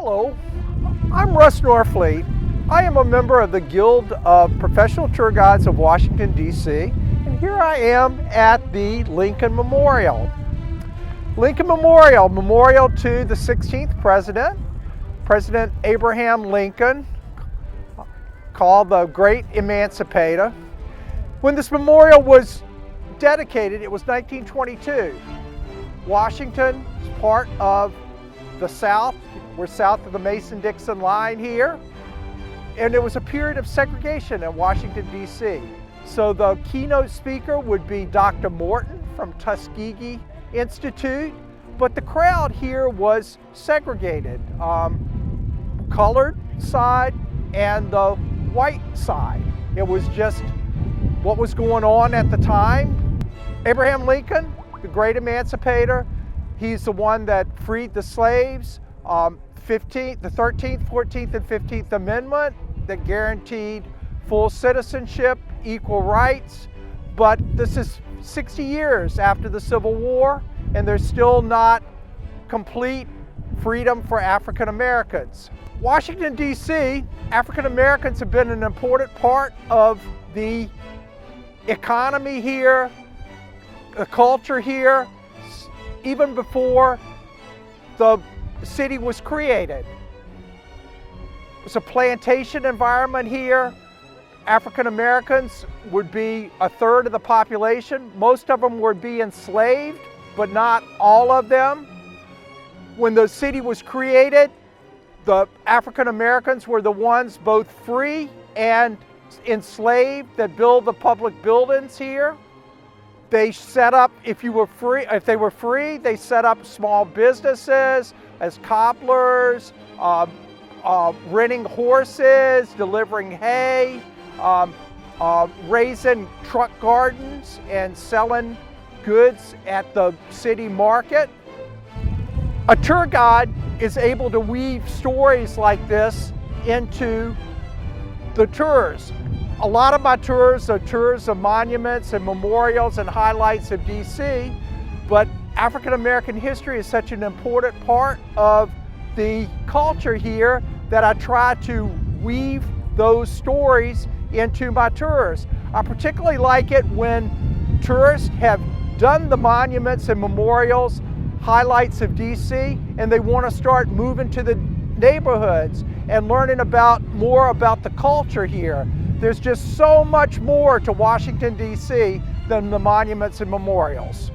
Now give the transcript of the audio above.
Hello, I'm Russ Norfleet. I am a member of the Guild of Professional Tour Guides of Washington, D.C., and here I am at the Lincoln Memorial. Lincoln Memorial, memorial to the 16th president, President Abraham Lincoln, called the Great Emancipator. When this memorial was dedicated, it was 1922. Washington is part of the South. We're south of the Mason-Dixon line here. And it was a period of segregation in Washington, D.C. So the keynote speaker would be Dr. Morton from Tuskegee Institute, but the crowd here was segregated, colored side and the white side. It was just what was going on at the time. Abraham Lincoln, the great emancipator, he's the one that freed the slaves. The 13th, 14th, and 15th Amendment that guaranteed full citizenship, equal rights, but this is 60 years after the Civil War, and there's still not complete freedom for African Americans. Washington, D.C., African Americans have been an important part of the economy here, the culture here, even before the city was created. It's a plantation environment here. African Americans would be a third of the population. Most of them would be enslaved, but not all of them. When the city was created, the African Americans were the ones both free and enslaved that built the public buildings here. They set up, if they were free, they set up small businesses as cobblers, renting horses, delivering hay, raising truck gardens and selling goods at the city market. A tour guide is able to weave stories like this into the tours. A lot of my tours are tours of monuments and memorials and highlights of DC, but African American history is such an important part of the culture here that I try to weave those stories into my tours. I particularly like it when tourists have done the monuments and memorials, highlights of DC, and they want to start moving to the neighborhoods and learning more about the culture here. There's just so much more to Washington, D.C. than the monuments and memorials.